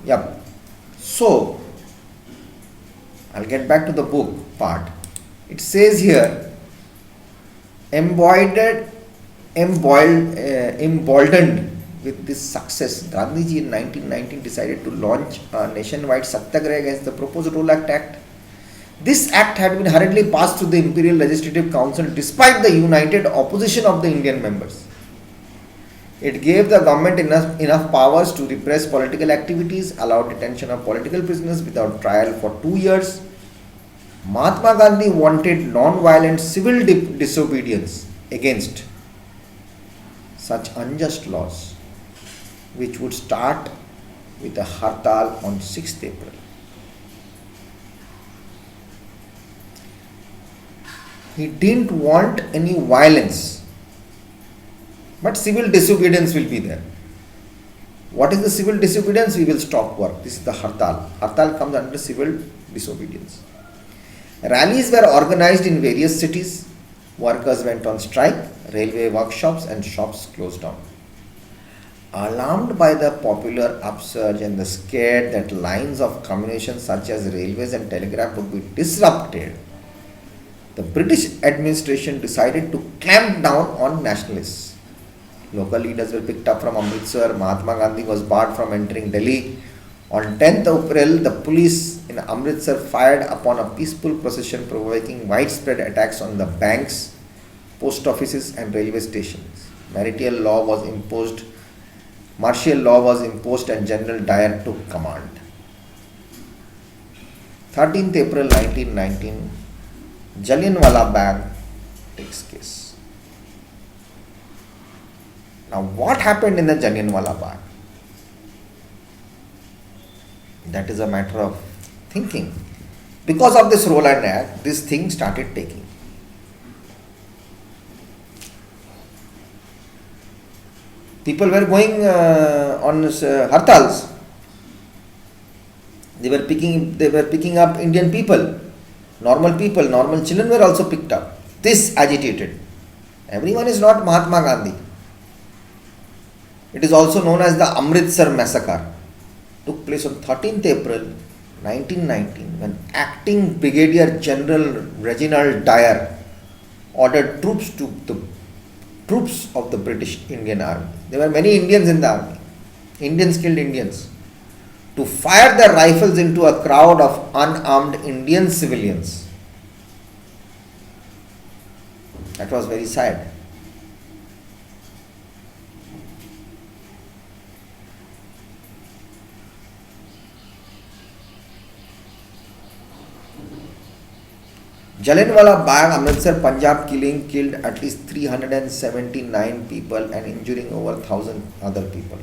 Yep. So, I'll get back to the book part. It says here, embroidered, emboldened with this success, Gandhiji in 1919 decided to launch a nationwide satyagraha against the proposed Role Act. This act had been hurriedly passed through the Imperial Legislative Council despite the united opposition of the Indian members. It gave the government enough powers to repress political activities, allowed detention of political prisoners without trial for 2 years. Mahatma Gandhi wanted non-violent civil disobedience against such unjust laws, which would start with a hartal on 6th April. He didn't want any violence, but civil disobedience will be there. What is the civil disobedience? We will stop work. This is the hartal. Hartal comes under civil disobedience. Rallies were organized in various cities. Workers went on strike. Railway workshops and shops closed down. Alarmed by the popular upsurge and the scared that lines of communication such as railways and telegraph would be disrupted, the British administration decided to clamp down on nationalists. Local leaders were picked up from Amritsar. Mahatma Gandhi was barred from entering Delhi. On 10th April, the police in Amritsar fired upon a peaceful procession, provoking widespread attacks on the banks, post offices and railway stations. Martial law was imposed and General Dyer took command. 13th April 1919, Jallianwala Bagh takes place. Now, what happened in the Jallianwala Bagh? That is a matter of thinking. Because of this Role Act, this thing started taking. People were going on hartals. They were picking up Indian people, normal children were also picked up. This agitated. Everyone is not Mahatma Gandhi. It is also known as the Amritsar massacre. Took place on 13th April 1919 when acting Brigadier General Reginald Dyer ordered troops of the British Indian Army. There were many Indians in the army. Indians killed Indians. To fire their rifles into a crowd of unarmed Indian civilians. That was very sad. Jallianwala Bagh, Amritsar, Punjab killing killed at least 379 people and injuring over 1,000 other people.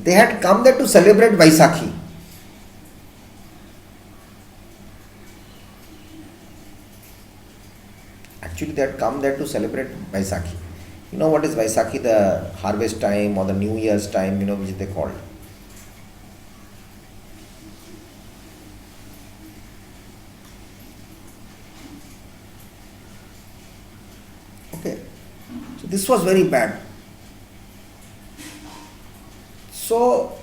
They had come there to celebrate Vaisakhi. Actually, they had come there to celebrate Vaisakhi. You know what is Vaisakhi? The harvest time or the New Year's time, which they called. Okay. So this was very bad. So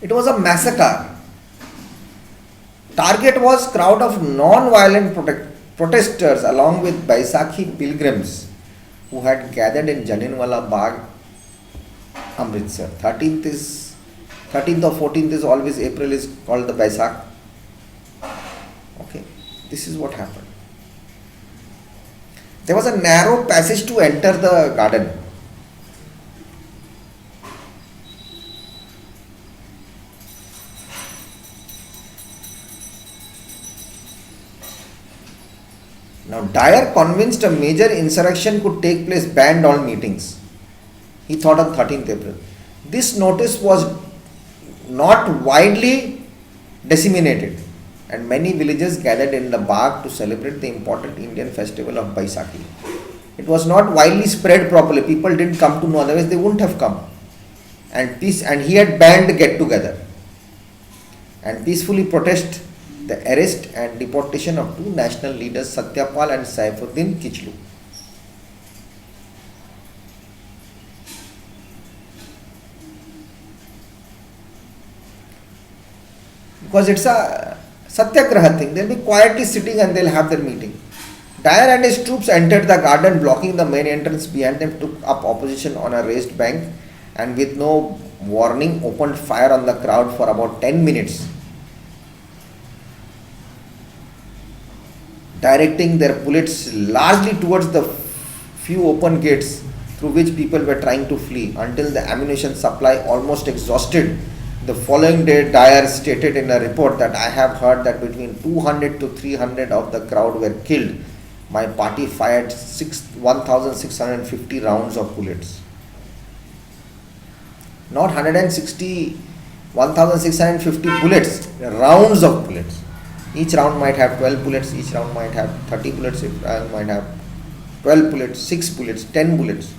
it was a massacre. Target was crowd of non-violent protesters along with Baisakhi pilgrims who had gathered in Jallianwala Bagh, Amritsar. 13th or 14th is always April is called the Baisakh. Okay, this is what happened. There was a narrow passage to enter the garden. Now, Dyer, convinced a major insurrection could take place, banned all meetings. He thought on 13th April. This notice was not widely disseminated and many villagers gathered in the Bagh to celebrate the important Indian festival of Baisakhi. It was not widely spread properly. People didn't come to know, otherwise they wouldn't have come. And he had banned get together and peacefully protest the arrest and deportation of two national leaders, Satyapal and Saifuddin Kichlu. because it's a satyagraha thing. They'll be quietly sitting and they'll have their meeting. Dyer and his troops entered the garden, blocking the main entrance behind them, took up opposition on a raised bank, and with no warning opened fire on the crowd for about 10 minutes, directing their bullets largely towards the few open gates through which people were trying to flee until the ammunition supply almost exhausted. The following day, Dyer stated in a report that I have heard that between 200 to 300 of the crowd were killed. My party fired 1,650 rounds of bullets. Not 160, 1,650 bullets, rounds of bullets. Each round might have 12 bullets, each round might have 30 bullets, each round might have 12 bullets, 6 bullets, 10 bullets.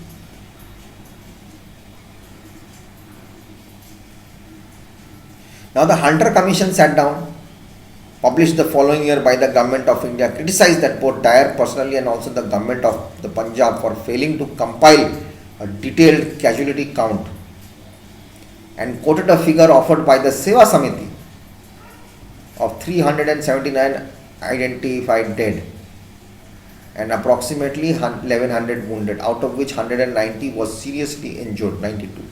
Now the Hunter Commission sat down, published the following year by the Government of India, criticized that both Dyer personally and also the Government of the Punjab for failing to compile a detailed casualty count, and quoted a figure offered by the Seva Samiti of 379 identified dead and approximately 1100 wounded, out of which 190 was seriously injured, 92.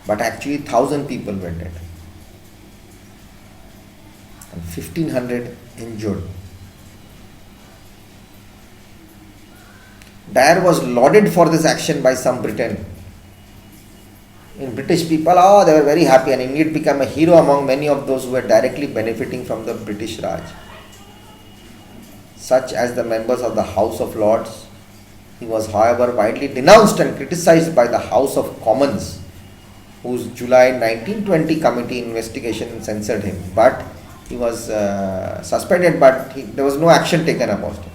But actually 1,000 people were dead and 1,500 injured. Dyer was lauded for this action by some Britain. In British people, they were very happy, and indeed became a hero among many of those who were directly benefiting from the British Raj, such as the members of the House of Lords. He was, however, widely denounced and criticized by the House of Commons, whose July 1920 committee investigation censored him, but he was suspended, but there was no action taken about him.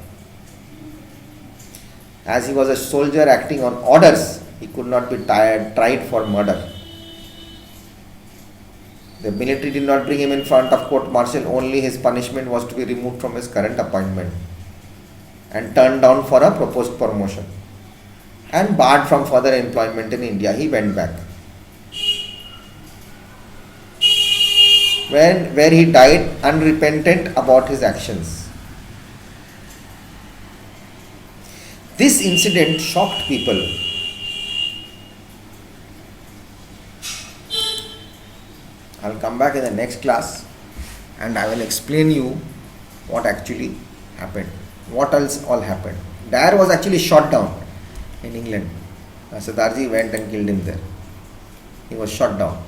As he was a soldier acting on orders, he could not be tried for murder. The military did not bring him in front of court-martial, only his punishment was to be removed from his current appointment and turned down for a proposed promotion and barred from further employment in India. He went back. Where he died unrepentant about his actions. This incident shocked people. I'll come back in the next class and I will explain you what actually happened. What else all happened. Dyer was actually shot down in England. Sardarji went and killed him there. He was shot down.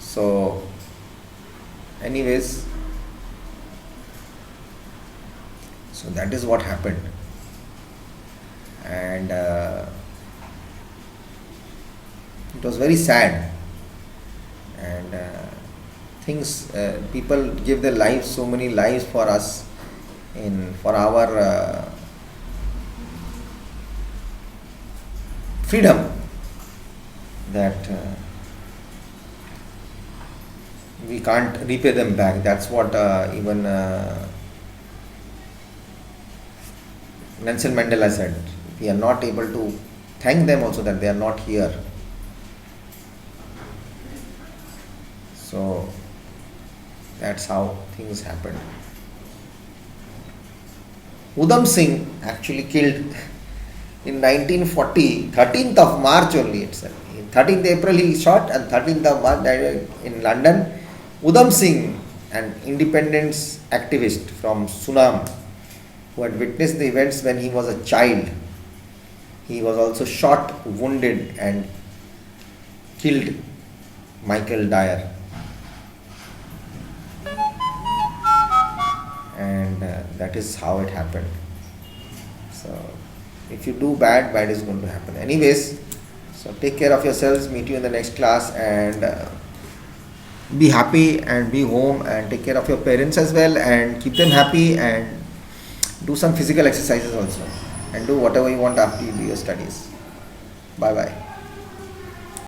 So, anyways, so that is what happened. And it was very sad. And people give their lives, so many lives for us, for our freedom, that we can't repay them back. That's what even Nelson Mandela said. We are not able to thank them also that they are not here. So that's how things happened. Udham Singh actually killed in 1940, 13th of March only itself. 13th April he shot and 13th of March died in London. Udham Singh, an independence activist from Sunam, who had witnessed the events when he was a child. He was also shot, wounded and killed Michael Dyer. And that is how it happened. So, if you do bad, bad is going to happen. Anyways, so take care of yourselves. Meet you in the next class, and be happy and be home, and take care of your parents as well, and keep them happy, and do some physical exercises also, and do whatever you want after you do your studies. Bye bye.